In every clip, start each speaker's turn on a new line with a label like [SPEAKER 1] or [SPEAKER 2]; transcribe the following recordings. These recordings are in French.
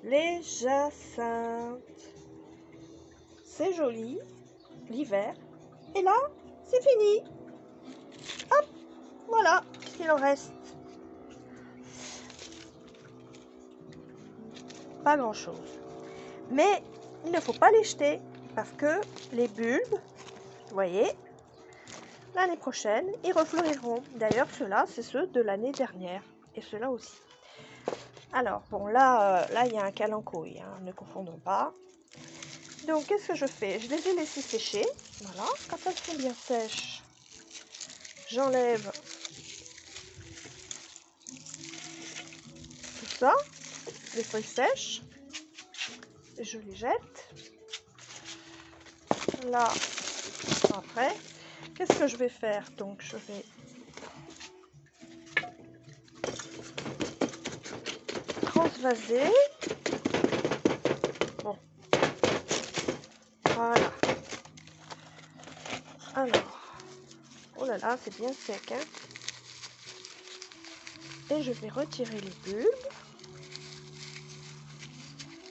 [SPEAKER 1] Les jacinthes. C'est joli, l'hiver. Et là, c'est fini. Hop, voilà ce qu'il en reste. Pas grand-chose. Mais il ne faut pas les jeter parce que les bulbes, vous voyez, l'année prochaine, ils refleuriront. D'ailleurs, ceux-là, c'est ceux de l'année dernière. Et ceux-là aussi. Alors, bon, là, il y a un calanchoï, hein, ne confondons pas. Donc, qu'est-ce que je fais? Je les ai laissés sécher. Voilà, quand elles sont bien sèches, j'enlève tout ça, les feuilles sèches. Et je les jette. Là, après, qu'est-ce que je vais faire? Donc, je vais transvaser. Bon, voilà. Alors, oh là là, c'est bien sec, hein. Et je vais retirer les bulbes.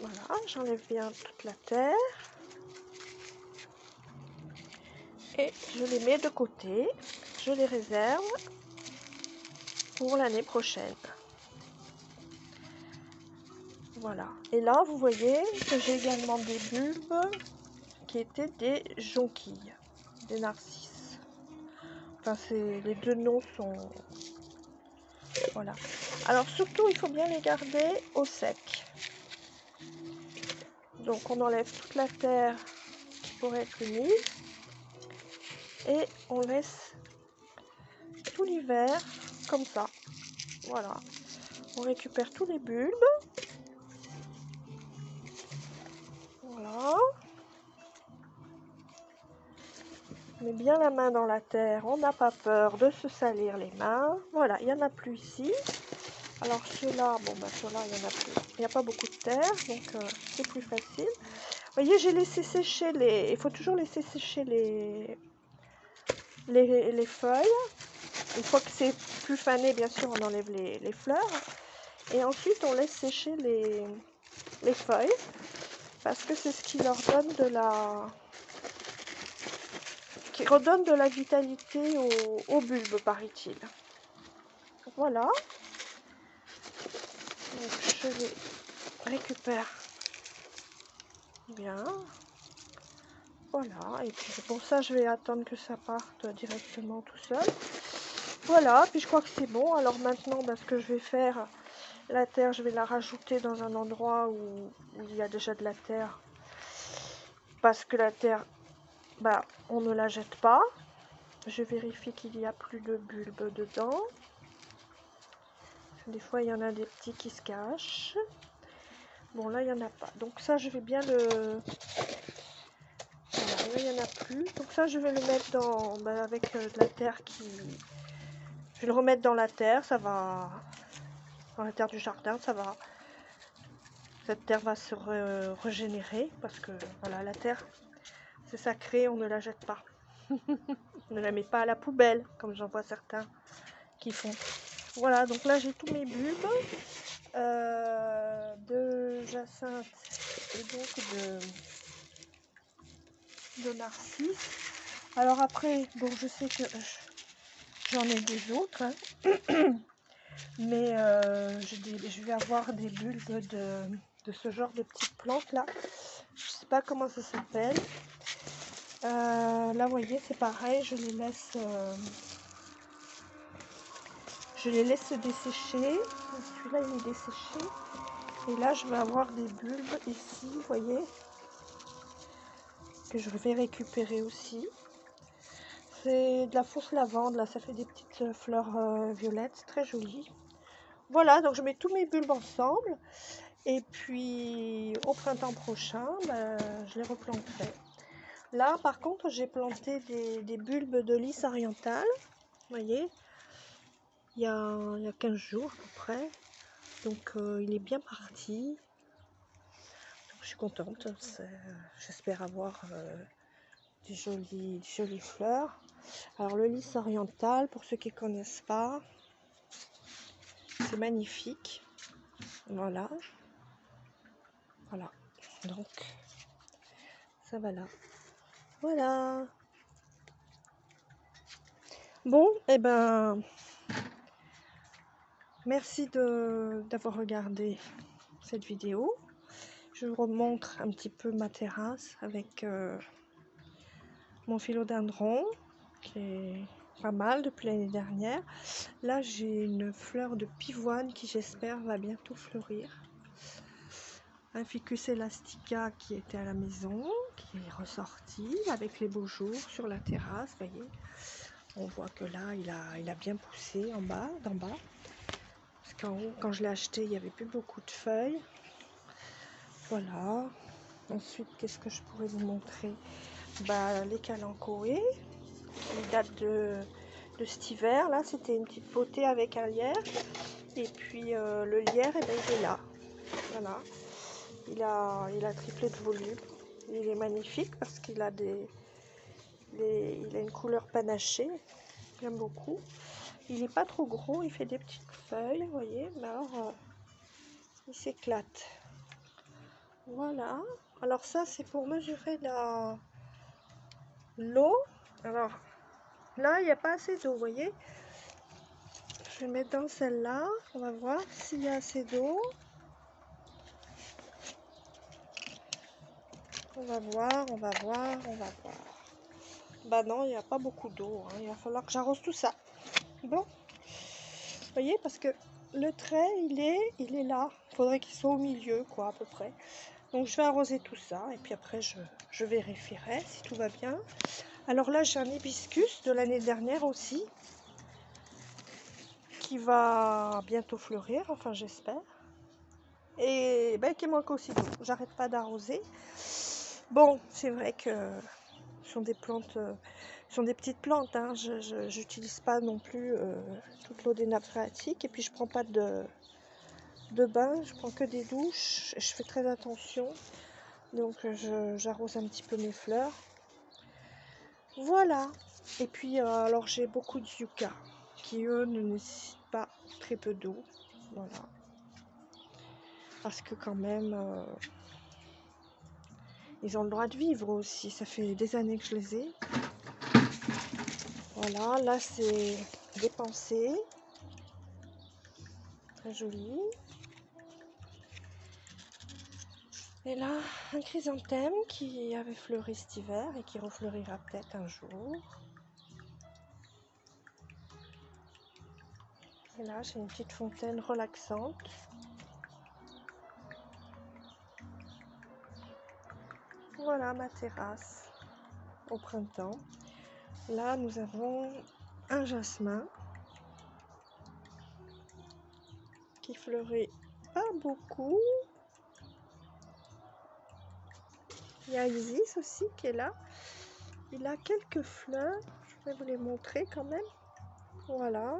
[SPEAKER 1] Voilà, j'enlève bien toute la terre. Et je les mets de côté. Je les réserve pour l'année prochaine. Voilà. Et là, vous voyez que j'ai également des bulbes qui étaient des jonquilles, des narcisses. Enfin, les deux noms sont... Voilà. Alors, surtout, il faut bien les garder au sec. Donc, on enlève toute la terre qui pourrait être humide. Et on laisse tout l'hiver comme ça. Voilà. On récupère tous les bulbes. Voilà. On met bien la main dans la terre. On n'a pas peur de se salir les mains. Voilà, il n'y en a plus ici. Alors ceux-là, bon ben ceux-là, il n'y en a plus. Il n'y a pas beaucoup de terre, donc c'est plus facile. Vous voyez, j'ai laissé sécher les... Il faut toujours laisser sécher les feuilles. Une fois que c'est plus fané, bien sûr, on enlève les fleurs. Et ensuite, on laisse sécher les feuilles. Parce que c'est ce qui leur donne de la... qui redonne de la vitalité au bulbe, paraît-il. Voilà. Donc, je les récupère bien. Voilà. Et puis, pour ça, je vais attendre que ça parte directement tout seul. Voilà. Puis, je crois que c'est bon. Alors, maintenant, ce que je vais faire, la terre, je vais la rajouter dans un endroit où il y a déjà de la terre. Parce que la terre, on ne la jette pas. Je vérifie qu'il n'y a plus de bulbes dedans. Des fois, il y en a des petits qui se cachent. Bon, là, il n'y en a pas. Donc ça, je vais bien le... Voilà, là, il n'y en a plus. Donc ça, je vais le mettre dans... avec de la terre qui... Je vais le remettre dans la terre. Ça va... Dans la terre du jardin, ça va... Cette terre va se régénérer. Parce que, voilà, la terre, c'est sacré. On ne la jette pas. On ne la met pas à la poubelle, comme j'en vois certains qui font. Voilà, donc là, j'ai tous mes bulbes. De jacinthe et donc de narcisse. Alors après, bon, je sais que j'en ai des autres, hein, mais je vais avoir des bulbes de ce genre de petites plantes là. Je sais pas comment ça s'appelle. Là, vous voyez, c'est pareil, je les laisse dessécher. Celui-là, il est desséché. Et là, je vais avoir des bulbes ici, vous voyez, que je vais récupérer aussi. C'est de la fausse lavande, là, ça fait des petites fleurs violettes, très jolies. Voilà, donc je mets tous mes bulbes ensemble. Et puis, au printemps prochain, je les replanterai. Là, par contre, j'ai planté des bulbes de lys orientale. Vous voyez, il y a 15 jours à peu près. Donc, il est bien parti. Donc, je suis contente. J'espère avoir des jolies fleurs. Alors, le lys oriental, pour ceux qui ne connaissent pas, c'est magnifique. Voilà. Voilà, donc ça va là. Voilà. Bon, et ben, merci d'avoir regardé cette vidéo. Je vous remontre un petit peu ma terrasse avec mon philodendron qui est pas mal depuis l'année dernière. Là, j'ai une fleur de pivoine qui, j'espère, va bientôt fleurir. Un ficus elastica qui était à la maison, qui est ressorti avec les beaux jours sur la terrasse. Voyez, on voit que là, il a bien poussé en bas, d'en bas. Parce qu'en haut, quand je l'ai acheté, il n'y avait plus beaucoup de feuilles. Voilà. Ensuite, qu'est-ce que je pourrais vous montrer? Bah, les calanchoés, qui datent de cet hiver. Là, c'était une petite potée avec un lierre. Et puis, le lierre, et ben, il est là. Voilà. Il a triplé de volume. Il est magnifique parce qu'il a il a une couleur panachée. J'aime beaucoup. Il n'est pas trop gros, il fait des petites feuilles, vous voyez. Mais alors, il s'éclate. Voilà. Alors ça, c'est pour mesurer l'eau. Alors là, il n'y a pas assez d'eau, vous voyez. Je vais mettre dans celle-là. On va voir s'il y a assez d'eau. On va voir, on va voir, on va voir. Bah non, il n'y a pas beaucoup d'eau. Hein. Il va falloir que j'arrose tout ça. Bon. Vous voyez, parce que le trait, il est là. Il faudrait qu'il soit au milieu, quoi, à peu près. Donc, je vais arroser tout ça. Et puis après, je vérifierai si tout va bien. Alors là, j'ai un hibiscus de l'année dernière aussi. Qui va bientôt fleurir. Enfin, j'espère. Et ben, qui manque aussi d'eau. J'arrête pas d'arroser. Bon, c'est vrai que ce sont des plantes, ce sont des petites plantes. Hein. Je n'utilise pas non plus toute l'eau des nappes phréatiques. Et puis je prends pas de bain, je prends que des douches. Je fais très attention. Donc j'arrose un petit peu mes fleurs. Voilà. Et puis alors j'ai beaucoup de yucca qui eux ne nécessitent pas très peu d'eau. Voilà. Parce que quand même ils ont le droit de vivre aussi. Ça fait des années que je les ai. Voilà, là c'est des pensées. Très joli. Et là, un chrysanthème qui avait fleuri cet hiver et qui refleurira peut-être un jour. Et là, j'ai une petite fontaine relaxante. Voilà ma terrasse au printemps. Là, nous avons un jasmin qui fleurit pas beaucoup. Il y a Isis aussi qui est là. Il a quelques fleurs. Je vais vous les montrer quand même. Voilà.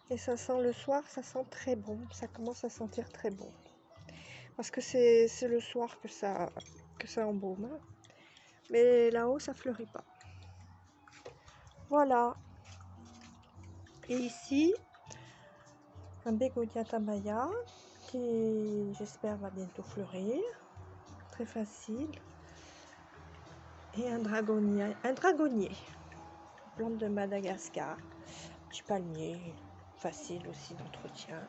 [SPEAKER 1] Et ça sent le soir, ça sent très bon. Ça commence à sentir très bon. Parce que c'est le soir que ça embaume. Hein. Mais là-haut, ça fleurit pas. Voilà. Et ici, un bégonia tamaya qui, j'espère, va bientôt fleurir. Très facile. Et un dragonnier. Plante de Madagascar. Petit palmier. Facile aussi d'entretien.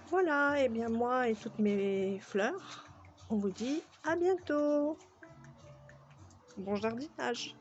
[SPEAKER 1] Voilà. Et bien moi et toutes mes fleurs, on vous dit à bientôt. Bon jardinage.